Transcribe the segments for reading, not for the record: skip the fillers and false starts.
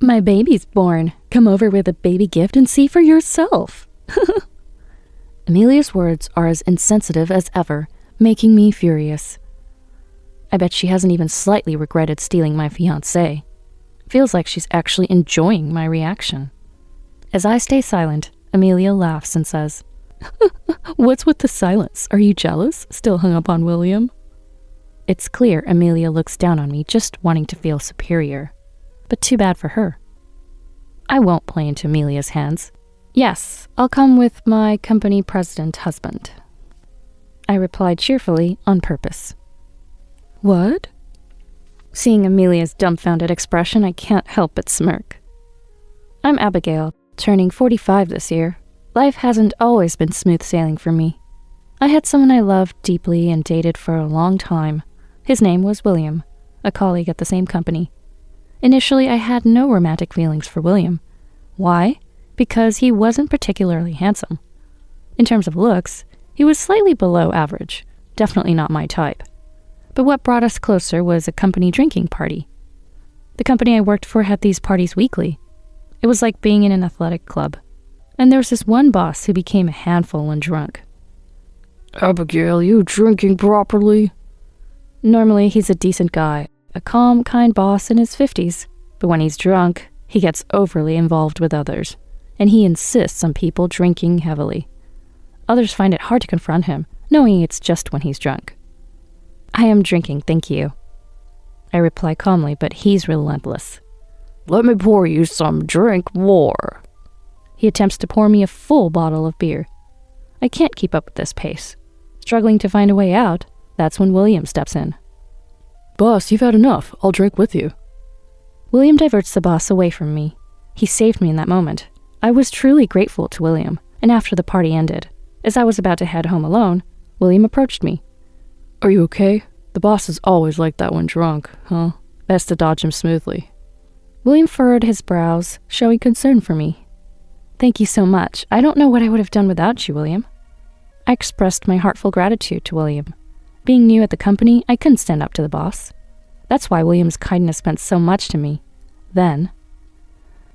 My baby's born. Come over with a baby gift and see for yourself. Amelia's words are as insensitive as ever, making me furious. I bet she hasn't even slightly regretted stealing my fiancé. Feels like she's actually enjoying my reaction. As I stay silent, Amelia laughs and says, "What's with the silence? Are you jealous? Still hung up on William?" It's clear Amelia looks down on me, just wanting to feel superior. But too bad for her. I won't play into Amelia's hands. Yes, I'll come with my company president husband. I replied cheerfully on purpose. What? Seeing Amelia's dumbfounded expression, I can't help but smirk. I'm Abigail, turning 45 this year. Life hasn't always been smooth sailing for me. I had someone I loved deeply and dated for a long time. His name was William, a colleague at the same company. Initially, I had no romantic feelings for William. Why? Because he wasn't particularly handsome. In terms of looks, he was slightly below average, definitely not my type. But what brought us closer was a company drinking party. The company I worked for had these parties weekly. It was like being in an athletic club. And there was this one boss who became a handful when drunk. "Abigail, you drinking properly?" Normally, he's a decent guy, a calm, kind boss in his 50s. But when he's drunk, he gets overly involved with others, and he insists on people drinking heavily. Others find it hard to confront him, knowing it's just when he's drunk. "I am drinking, thank you," I reply calmly, but he's relentless. "Let me pour you some drink more." He attempts to pour me a full bottle of beer. I can't keep up with this pace. Struggling to find a way out, that's when William steps in. "Boss, you've had enough. I'll drink with you." William diverts the boss away from me. He saved me in that moment. I was truly grateful to William, and after the party ended, as I was about to head home alone, William approached me. "Are you okay? The boss is always like that when drunk, huh? Best to dodge him smoothly." William furrowed his brows, showing concern for me. "Thank you so much. I don't know what I would have done without you, William." I expressed my heartful gratitude to William. Being new at the company, I couldn't stand up to the boss. That's why William's kindness meant so much to me. Then,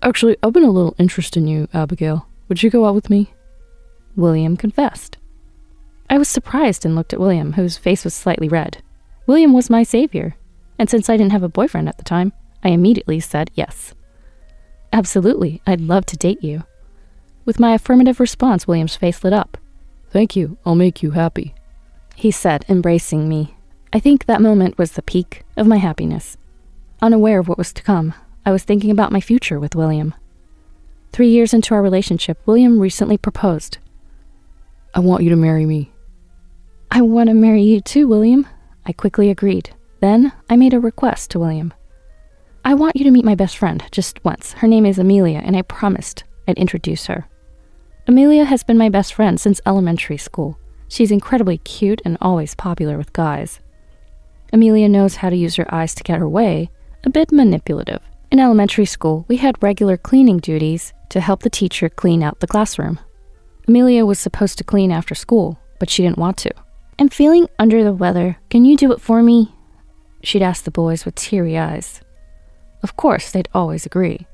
"Actually, I've been a little interested in you, Abigail. Would you go out with me?" William confessed. I was surprised and looked at William, whose face was slightly red. William was my savior, and since I didn't have a boyfriend at the time, I immediately said yes. "Absolutely, I'd love to date you." With my affirmative response, William's face lit up. "Thank you, I'll make you happy," he said, embracing me. I think that moment was the peak of my happiness. Unaware of what was to come, I was thinking about my future with William. 3 years into our relationship, William recently proposed. "I want you to marry me." "I want to marry you too, William." I quickly agreed. Then I made a request to William. "I want you to meet my best friend, just once. Her name is Amelia, and I promised I'd introduce her." Amelia has been my best friend since elementary school. She's incredibly cute and always popular with guys. Amelia knows how to use her eyes to get her way, a bit manipulative. In elementary school, we had regular cleaning duties to help the teacher clean out the classroom. Amelia was supposed to clean after school, but she didn't want to. "I'm feeling under the weather. Can you do it for me?" she'd ask the boys with teary eyes. Of course, they'd always agree.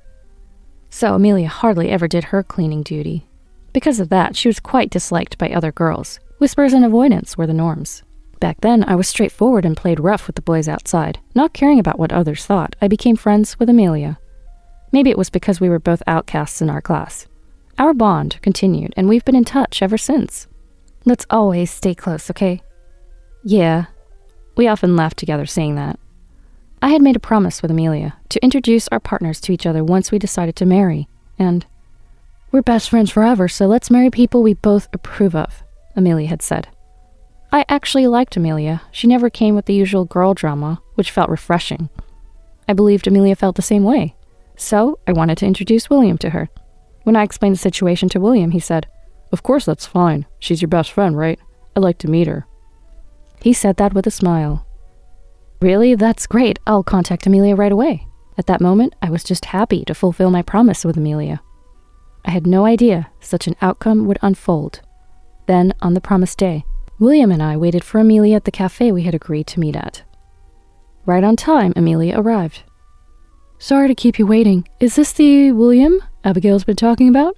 So Amelia hardly ever did her cleaning duty. Because of that, she was quite disliked by other girls. Whispers and avoidance were the norms. Back then, I was straightforward and played rough with the boys outside. Not caring about what others thought, I became friends with Amelia. Maybe it was because we were both outcasts in our class. Our bond continued, and we've been in touch ever since. Let's always stay close, okay? Yeah. We often laughed together saying that. I had made a promise with Amelia to introduce our partners to each other once we decided to marry, and "We're best friends forever, so let's marry people we both approve of," Amelia had said. I actually liked Amelia. She never came with the usual girl drama, which felt refreshing. I believed Amelia felt the same way, so I wanted to introduce William to her. When I explained the situation to William, he said, "Of course, that's fine. She's your best friend, right? I'd like to meet her." He said that with a smile. "Really? That's great. I'll contact Amelia right away." At that moment, I was just happy to fulfill my promise with Amelia. I had no idea such an outcome would unfold. Then, on the promised day, William and I waited for Amelia at the cafe we had agreed to meet at. Right on time, Amelia arrived. Sorry to keep you waiting. Is this the William Abigail's been talking about?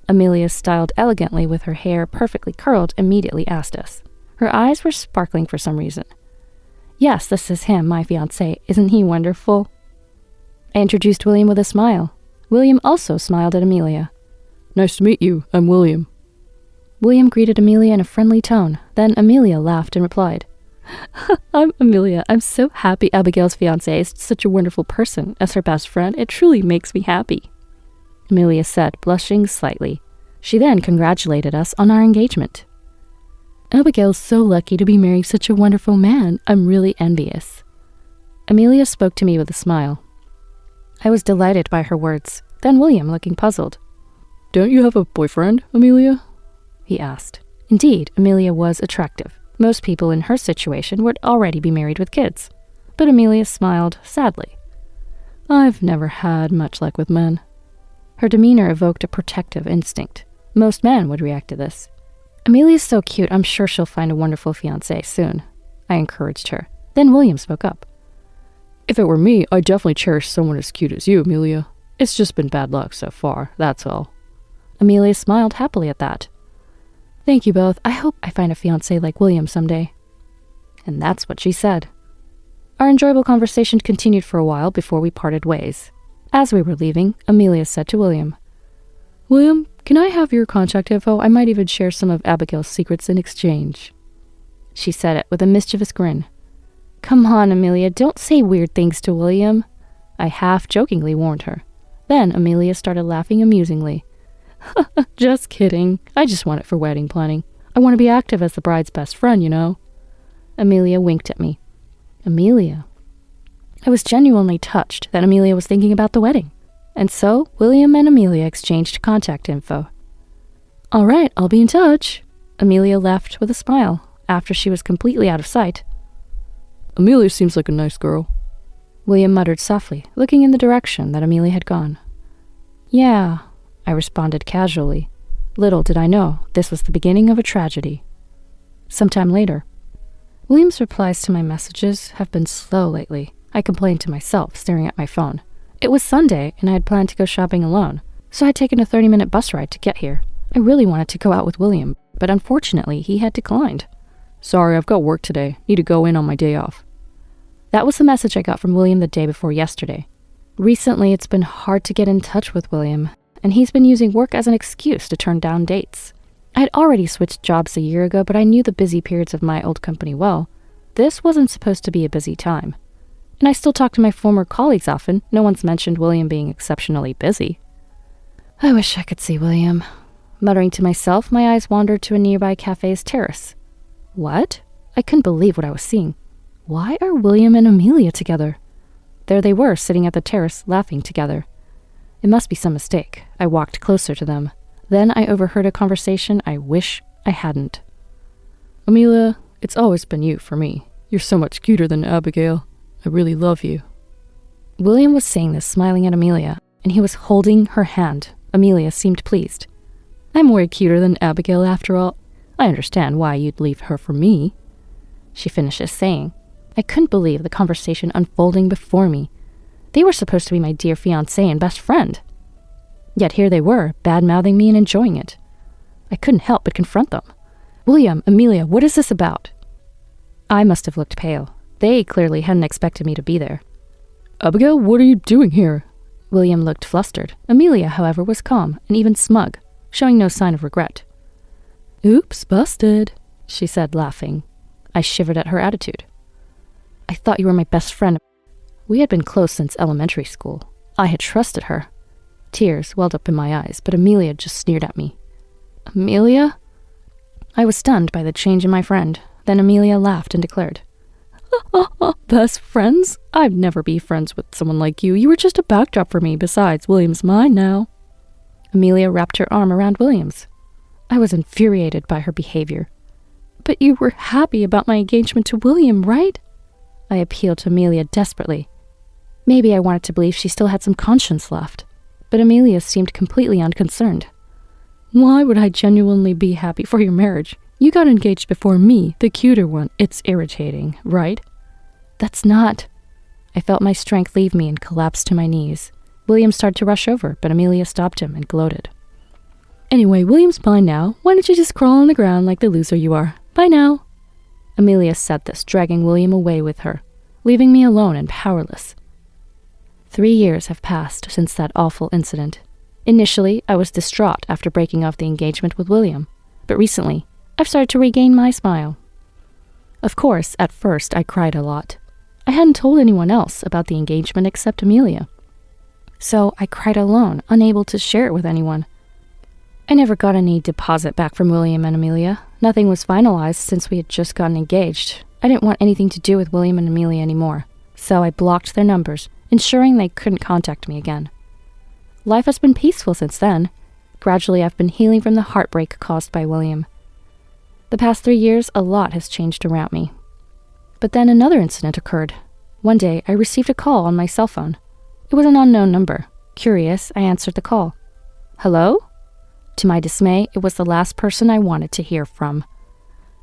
Amelia, styled elegantly with her hair perfectly curled, immediately asked us. Her eyes were sparkling for some reason. Yes, this is him, my fiancé. Isn't he wonderful? I introduced William with a smile. William also smiled at Amelia. Nice to meet you. I'm William. William greeted Amelia in a friendly tone. Then Amelia laughed and replied, I'm Amelia. I'm so happy Abigail's fiancé is such a wonderful person. As her best friend, it truly makes me happy. Amelia said, blushing slightly. She then congratulated us on our engagement. Abigail's so lucky to be marrying such a wonderful man. I'm really envious. Amelia spoke to me with a smile. I was delighted by her words. Then William, looking puzzled. Don't you have a boyfriend, Amelia? He asked. Indeed, Amelia was attractive. Most people in her situation would already be married with kids. But Amelia smiled sadly. I've never had much luck with men. Her demeanor evoked a protective instinct. Most men would react to this. Amelia's so cute, I'm sure she'll find a wonderful fiancé soon. I encouraged her. Then William spoke up. If it were me, I'd definitely cherish someone as cute as you, Amelia. It's just been bad luck so far, that's all. Amelia smiled happily at that. Thank you both. I hope I find a fiancé like William someday. And that's what she said. Our enjoyable conversation continued for a while before we parted ways. As we were leaving, Amelia said to William, William, can I have your contact info? I might even share some of Abigail's secrets in exchange. She said it with a mischievous grin. Come on, Amelia, don't say weird things to William. I half-jokingly warned her. Then Amelia started laughing amusingly. Just kidding. I just want it for wedding planning. I want to be active as the bride's best friend, you know. Amelia winked at me. Amelia. I was genuinely touched that Amelia was thinking about the wedding. And so, William and Amelia exchanged contact info. All right, I'll be in touch. Amelia left with a smile after she was completely out of sight. Amelia seems like a nice girl. William muttered softly, looking in the direction that Amelia had gone. Yeah, I responded casually. Little did I know this was the beginning of a tragedy. Sometime later. William's replies to my messages have been slow lately. I complained to myself, staring at my phone. It was Sunday, and I had planned to go shopping alone, so I had taken a 30-minute bus ride to get here. I really wanted to go out with William, but unfortunately he had declined. Sorry, I've got work today. Need to go in on my day off. That was the message I got from William the day before yesterday. Recently, it's been hard to get in touch with William, and he's been using work as an excuse to turn down dates. I had already switched jobs a year ago, but I knew the busy periods of my old company well. This wasn't supposed to be a busy time. And I still talk to my former colleagues often. No one's mentioned William being exceptionally busy. I wish I could see William. Muttering to myself, my eyes wandered to a nearby cafe's terrace. What? I couldn't believe what I was seeing. Why are William and Amelia together? There they were, sitting at the terrace, laughing together. It must be some mistake. I walked closer to them. Then I overheard a conversation I wish I hadn't. Amelia, it's always been you for me. You're so much cuter than Abigail. I really love you. William was saying this, smiling at Amelia, and he was holding her hand. Amelia seemed pleased. I'm way cuter than Abigail after all. I understand why you'd leave her for me, she finishes saying. I couldn't believe the conversation unfolding before me. They were supposed to be my dear fiancé and best friend. Yet here they were, bad-mouthing me and enjoying it. I couldn't help but confront them. William, Amelia, what is this about? I must have looked pale. They clearly hadn't expected me to be there. Abigail, what are you doing here? William looked flustered. Amelia, however, was calm and even smug, showing no sign of regret. Oops, busted, she said, laughing. I shivered at her attitude. I thought you were my best friend. We had been close since elementary school. I had trusted her. Tears welled up in my eyes, but Amelia just sneered at me. Amelia? I was stunned by the change in my friend. Then Amelia laughed and declared, Best friends? I'd never be friends with someone like you. You were just a backdrop for me. Besides, William's mine now. Amelia wrapped her arm around William's. I was infuriated by her behavior. But you were happy about my engagement to William, right? I appealed to Amelia desperately. Maybe I wanted to believe she still had some conscience left. But Amelia seemed completely unconcerned. Why would I genuinely be happy for your marriage? You got engaged before me, the cuter one. It's irritating, right? That's not... I felt my strength leave me and collapsed to my knees. William started to rush over, but Amelia stopped him and gloated. Anyway, William's fine now. Why don't you just crawl on the ground like the loser you are? Bye now. Amelia said this, dragging William away with her, leaving me alone and powerless. 3 years have passed since that awful incident. Initially, I was distraught after breaking off the engagement with William, but recently, I've started to regain my smile. Of course, at first, I cried a lot. I hadn't told anyone else about the engagement except Amelia. So I cried alone, unable to share it with anyone. I never got any deposit back from William and Amelia. Nothing was finalized since we had just gotten engaged. I didn't want anything to do with William and Amelia anymore, so I blocked their numbers, ensuring they couldn't contact me again. Life has been peaceful since then. Gradually, I've been healing from the heartbreak caused by William. The past 3 years, a lot has changed around me. But then another incident occurred. One day, I received a call on my cell phone. It was an unknown number. Curious, I answered the call. Hello? To my dismay, it was the last person I wanted to hear from.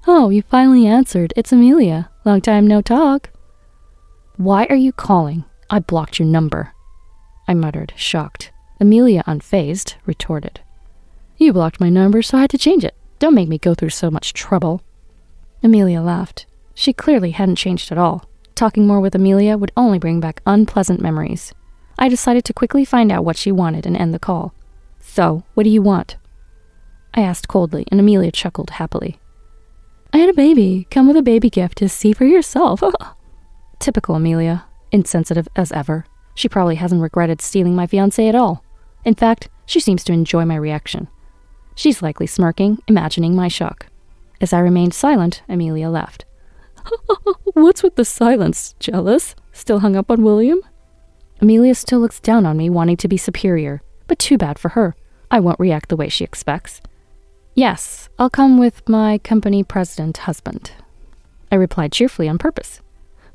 Oh, you finally answered. It's Amelia. Long time no talk. Why are you calling? I blocked your number. I muttered, shocked. Amelia, unfazed, retorted. You blocked my number, so I had to change it. Don't make me go through so much trouble. Amelia laughed. She clearly hadn't changed at all. Talking more with Amelia would only bring back unpleasant memories. I decided to quickly find out what she wanted and end the call. So, what do you want? I asked coldly, and Amelia chuckled happily. I had a baby. Come with a baby gift to see for yourself. Typical Amelia, insensitive as ever. She probably hasn't regretted stealing my fiancé at all. In fact, she seems to enjoy my reaction. She's likely smirking, imagining my shock. As I remained silent, Amelia laughed. What's with the silence? Jealous? Still hung up on William? Amelia still looks down on me, wanting to be superior, but too bad for her. I won't react the way she expects. Yes, I'll come with my company president husband. I replied cheerfully on purpose.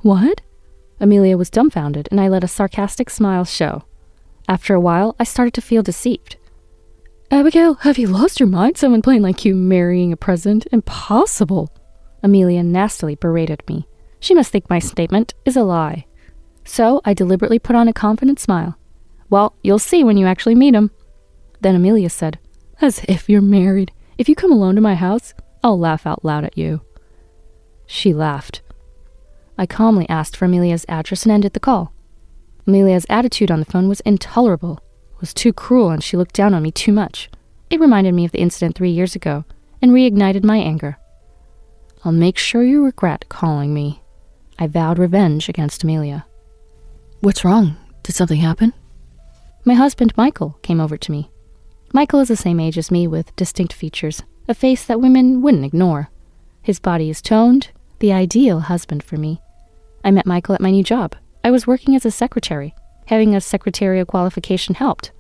What? Amelia was dumbfounded, and I let a sarcastic smile show. After a while, I started to feel deceived. Abigail, have you lost your mind? Someone plain like you marrying a president? Impossible. Amelia nastily berated me. She must think my statement is a lie. So I deliberately put on a confident smile. Well, you'll see when you actually meet him. Then Amelia said, As if you're married. If you come alone to my house, I'll laugh out loud at you. She laughed. I calmly asked for Amelia's address and ended the call. Amelia's attitude on the phone was intolerable. It was too cruel, and she looked down on me too much. It reminded me of the incident 3 years ago and reignited my anger. I'll make sure you regret calling me. I vowed revenge against Amelia. What's wrong? Did something happen? My husband, Michael, came over to me. Michael is the same age as me with distinct features, a face that women wouldn't ignore. His body is toned, the ideal husband for me. I met Michael at my new job. I was working as a secretary. Having a secretarial qualification helped.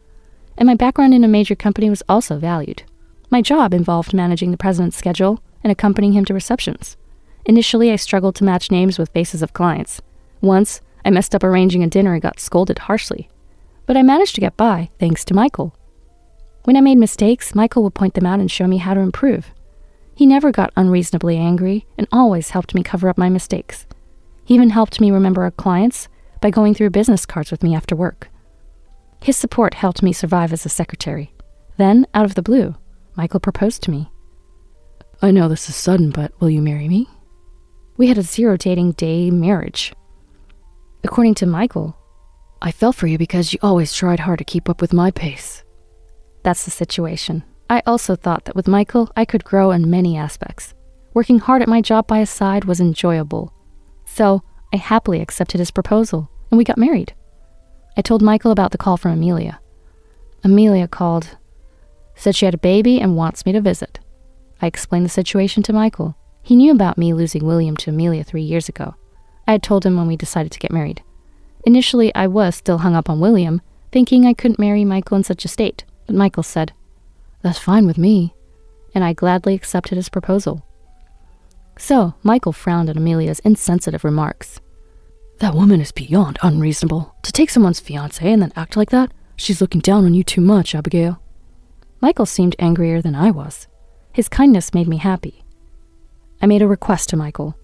And my background in a major company was also valued. My job involved managing the president's schedule and accompanying him to receptions. Initially, I struggled to match names with faces of clients. Once, I messed up arranging a dinner and got scolded harshly. But I managed to get by, thanks to Michael. When I made mistakes, Michael would point them out and show me how to improve. He never got unreasonably angry and always helped me cover up my mistakes. He even helped me remember our clients by going through business cards with me after work. His support helped me survive as a secretary. Then, out of the blue, Michael proposed to me. I know this is sudden, but will you marry me? We had a 0 dating day marriage. According to Michael, I fell for you because you always tried hard to keep up with my pace. That's the situation. I also thought that with Michael, I could grow in many aspects. Working hard at my job by his side was enjoyable. So, I happily accepted his proposal, and we got married. I told Michael about the call from Amelia. Amelia called, said she had a baby and wants me to visit. I explained the situation to Michael. He knew about me losing William to Amelia 3 years ago. I had told him when we decided to get married. Initially, I was still hung up on William, thinking I couldn't marry Michael in such a state, but Michael said, That's fine with me, and I gladly accepted his proposal. So, Michael frowned at Amelia's insensitive remarks. That woman is beyond unreasonable. To take someone's fiancé and then act like that? She's looking down on you too much, Abigail. Michael seemed angrier than I was. His kindness made me happy. I made a request to Michael.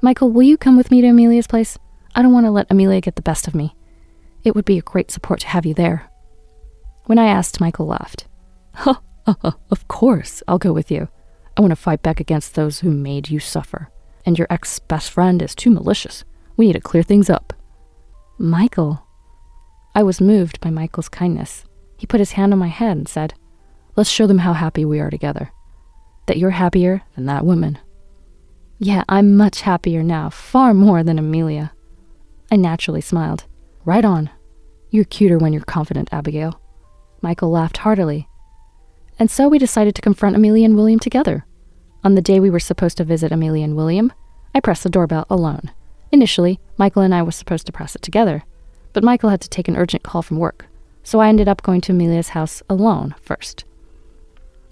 Michael, will you come with me to Amelia's place? I don't want to let Amelia get the best of me. It would be a great support to have you there. When I asked, Michael laughed. Of course, I'll go with you. I want to fight back against those who made you suffer. And your ex-best friend is too malicious. We need to clear things up. Michael. I was moved by Michael's kindness. He put his hand on my head and said, let's show them how happy we are together. That you're happier than that woman. Yeah, I'm much happier now, far more than Amelia. I naturally smiled. Right on. You're cuter when you're confident, Abigail. Michael laughed heartily. And so we decided to confront Amelia and William together. On the day we were supposed to visit Amelia and William, I pressed the doorbell alone. Initially, Michael and I were supposed to press it together, but Michael had to take an urgent call from work, so I ended up going to Amelia's house alone first.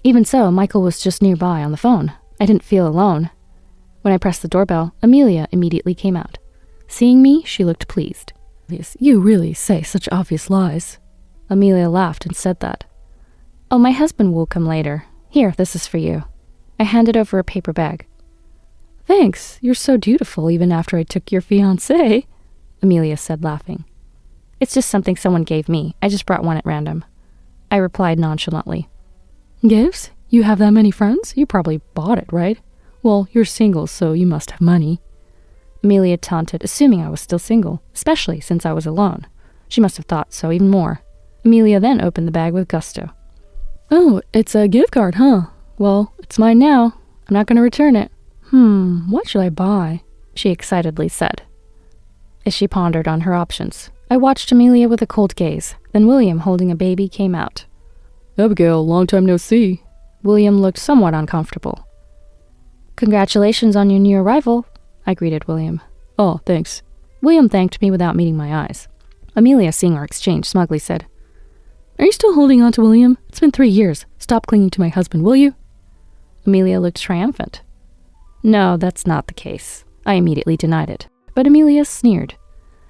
Even so, Michael was just nearby on the phone. I didn't feel alone. When I pressed the doorbell, Amelia immediately came out. Seeing me, she looked pleased. You really say such obvious lies. Amelia laughed and said that. Oh, my husband will come later. Here, this is for you. I handed over a paper bag. Thanks, you're so dutiful even after I took your fiancé, Amelia said, laughing. It's just something someone gave me. I just brought one at random. I replied nonchalantly. Gifts? You have that many friends? You probably bought it, right? Well, you're single, so you must have money. Amelia taunted, assuming I was still single, especially since I was alone. She must have thought so even more. Amelia then opened the bag with gusto. Oh, it's a gift card, huh? Well, it's mine now. I'm not going to return it. What should I buy? She excitedly said. As she pondered on her options, I watched Amelia with a cold gaze. Then William, holding a baby, came out. Abigail, long time no see. William looked somewhat uncomfortable. Congratulations on your new arrival, I greeted William. Oh, thanks. William thanked me without meeting my eyes. Amelia, seeing our exchange, smugly said, Are you still holding on to William? It's been 3 years. Stop clinging to my husband, will you? Amelia looked triumphant. No, that's not the case. I immediately denied it, but Amelia sneered.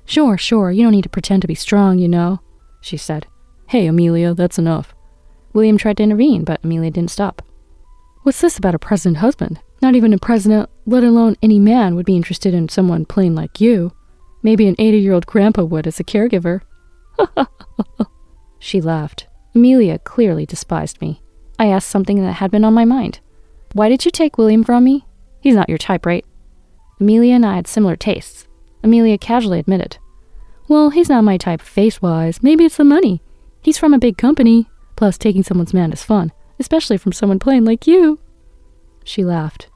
Sure, you don't need to pretend to be strong, you know, she said. Hey, Amelia, that's enough. William tried to intervene, but Amelia didn't stop. What's this about a president husband? Not even a president, let alone any man, would be interested in someone plain like you. Maybe an 80-year-old grandpa would as a caregiver. She laughed. Amelia clearly despised me. I asked something that had been on my mind. Why did you take William from me? He's not your type, right? Amelia and I had similar tastes. Amelia casually admitted. Well, he's not my type face-wise. Maybe it's the money. He's from a big company. Plus, taking someone's man is fun, especially from someone plain like you. She laughed.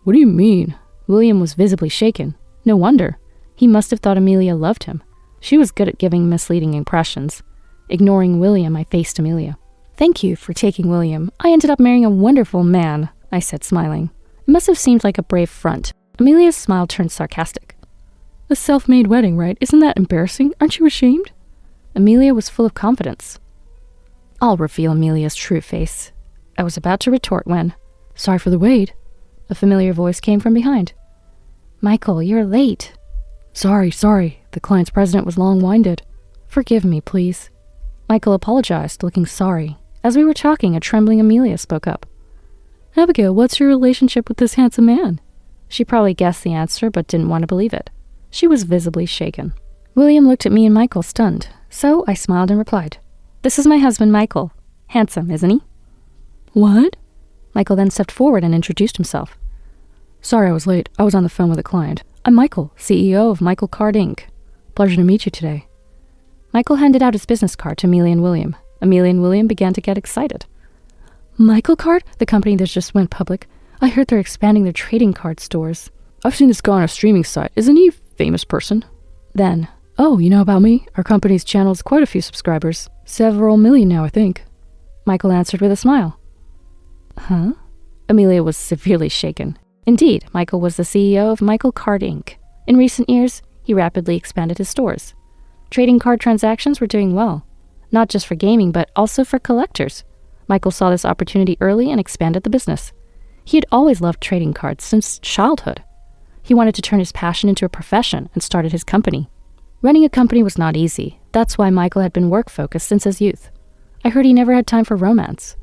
What do you mean? William was visibly shaken. No wonder. He must have thought Amelia loved him. She was good at giving misleading impressions. Ignoring William, I faced Amelia. Thank you for taking William. I ended up marrying a wonderful man, I said, smiling. It must have seemed like a brave front. Amelia's smile turned sarcastic. A self-made wedding, right? Isn't that embarrassing? Aren't you ashamed? Amelia was full of confidence. I'll reveal Amelia's true face. I was about to retort when, sorry for the wait, a familiar voice came from behind. Michael, you're late. Sorry. The client's president was long-winded. Forgive me, please. Michael apologized, looking sorry. As we were talking, a trembling Amelia spoke up. Abigail, what's your relationship with this handsome man? She probably guessed the answer, but didn't want to believe it. She was visibly shaken. William looked at me and Michael, stunned. So I smiled and replied, This is my husband, Michael. Handsome, isn't he? What? Michael then stepped forward and introduced himself. Sorry I was late. I was on the phone with a client. I'm Michael, CEO of Michael Card Inc. Pleasure to meet you today. Michael handed out his business card to Amelia and William. Amelia and William began to get excited. Michael Card? The company that just went public. I heard they're expanding their trading card stores. I've seen this guy on a streaming site. Isn't he a famous person? Then, oh, you know about me? Our company's channel's quite a few subscribers. Several million now, I think. Michael answered with a smile. Huh? Amelia was severely shaken. Indeed, Michael was the CEO of Michael Card Inc. In recent years, he rapidly expanded his stores. Trading card transactions were doing well, not just for gaming, but also for collectors. Michael saw this opportunity early and expanded the business. He had always loved trading cards since childhood. He wanted to turn his passion into a profession and started his company. Running a company was not easy. That's why Michael had been work-focused since his youth. I heard he never had time for romance.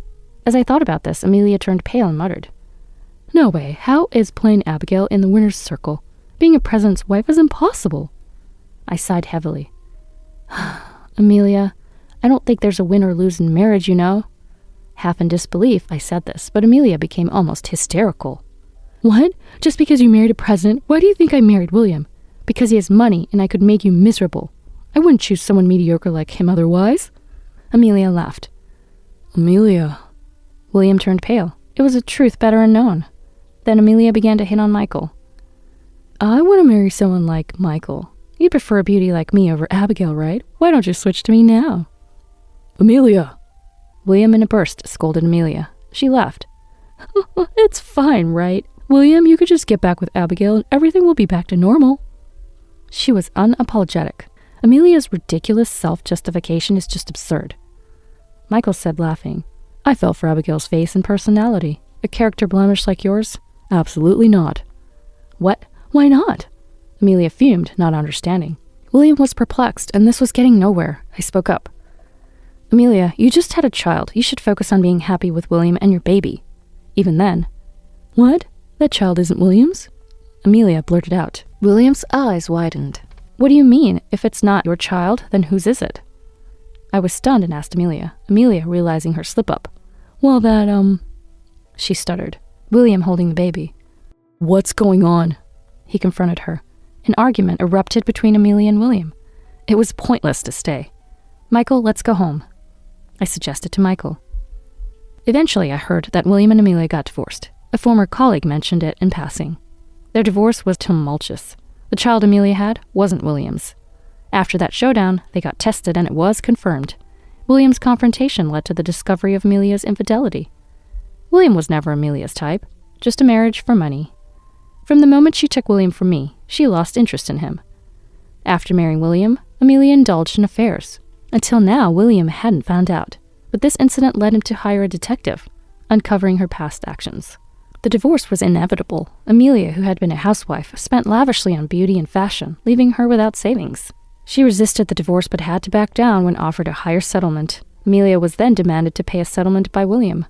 As I thought about this, Amelia turned pale and muttered, No way, how is plain Abigail in the winner's circle? Being a president's wife is impossible. I sighed heavily. Amelia, I don't think there's a win or lose in marriage, you know. Half in disbelief, I said this, but Amelia became almost hysterical. What? Just because you married a president? Why do you think I married William? Because he has money and I could make you miserable. I wouldn't choose someone mediocre like him otherwise. Amelia laughed. Amelia. William turned pale. It was a truth better unknown. Then Amelia began to hit on Michael. I want to marry someone like Michael. You'd prefer a beauty like me over Abigail, right? Why don't you switch to me now? Amelia. William in a burst scolded Amelia. She laughed. It's fine, right? William, you could just get back with Abigail and everything will be back to normal. She was unapologetic. Amelia's ridiculous self-justification is just absurd. Michael said, laughing, I fell for Abigail's face and personality. A character blemish like yours? Absolutely not. What? Why not? Amelia fumed, not understanding. William was perplexed, and this was getting nowhere. I spoke up. Amelia, you just had a child. You should focus on being happy with William and your baby. Even then. What? That child isn't William's? Amelia blurted out. William's eyes widened. What do you mean? If it's not your child, then whose is it? I was stunned and asked Amelia, realizing her slip-up. Well, She stuttered. William holding the baby. What's going on? He confronted her. An argument erupted between Amelia and William. It was pointless to stay. Michael, let's go home. I suggested to Michael. Eventually, I heard that William and Amelia got divorced. A former colleague mentioned it in passing. Their divorce was tumultuous. The child Amelia had wasn't William's. After that showdown, they got tested and it was confirmed. William's confrontation led to the discovery of Amelia's infidelity. William was never Amelia's type, just a marriage for money. From the moment she took William from me, she lost interest in him. After marrying William, Amelia indulged in affairs. Until now, William hadn't found out, but this incident led him to hire a detective, uncovering her past actions. The divorce was inevitable. Amelia, who had been a housewife, spent lavishly on beauty and fashion, leaving her without savings. She resisted the divorce but had to back down when offered a higher settlement. Amelia was then demanded to pay a settlement by William.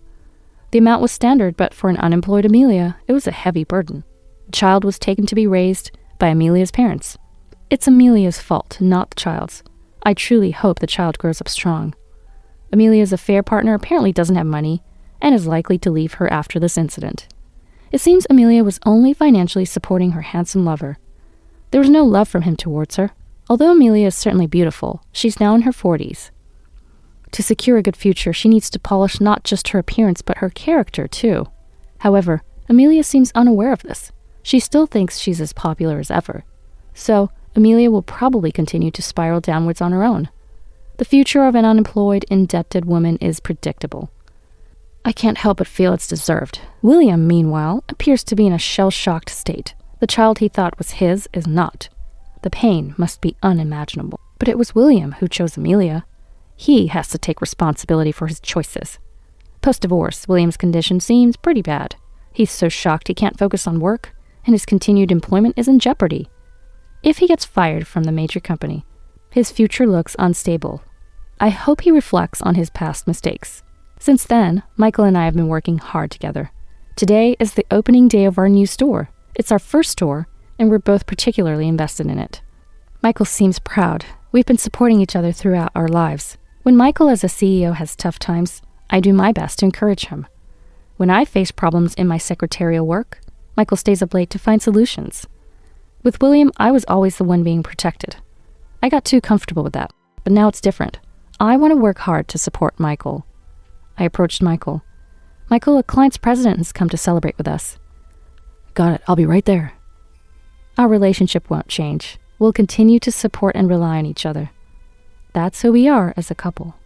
The amount was standard, but for an unemployed Amelia, it was a heavy burden. The child was taken to be raised by Amelia's parents. It's Amelia's fault, not the child's. I truly hope the child grows up strong. Amelia's affair partner apparently doesn't have money and is likely to leave her after this incident. It seems Amelia was only financially supporting her handsome lover. There was no love from him towards her. Although Amelia is certainly beautiful, she's now in her 40s. To secure a good future, she needs to polish not just her appearance, but her character, too. However, Amelia seems unaware of this. She still thinks she's as popular as ever. So, Amelia will probably continue to spiral downwards on her own. The future of an unemployed, indebted woman is predictable. I can't help but feel it's deserved. William, meanwhile, appears to be in a shell-shocked state. The child he thought was his is not. The pain must be unimaginable. But it was William who chose Amelia. He has to take responsibility for his choices. Post-divorce, William's condition seems pretty bad. He's so shocked he can't focus on work, and his continued employment is in jeopardy. If he gets fired from the major company, his future looks unstable. I hope he reflects on his past mistakes. Since then, Michael and I have been working hard together. Today is the opening day of our new store. It's our first store, and we're both particularly invested in it. Michael seems proud. We've been supporting each other throughout our lives. When Michael as a CEO has tough times, I do my best to encourage him. When I face problems in my secretarial work, Michael stays up late to find solutions. With William, I was always the one being protected. I got too comfortable with that, but now it's different. I want to work hard to support Michael. I approached Michael. Michael, a client's president has come to celebrate with us. Got it. I'll be right there. Our relationship won't change. We'll continue to support and rely on each other. That's who we are as a couple.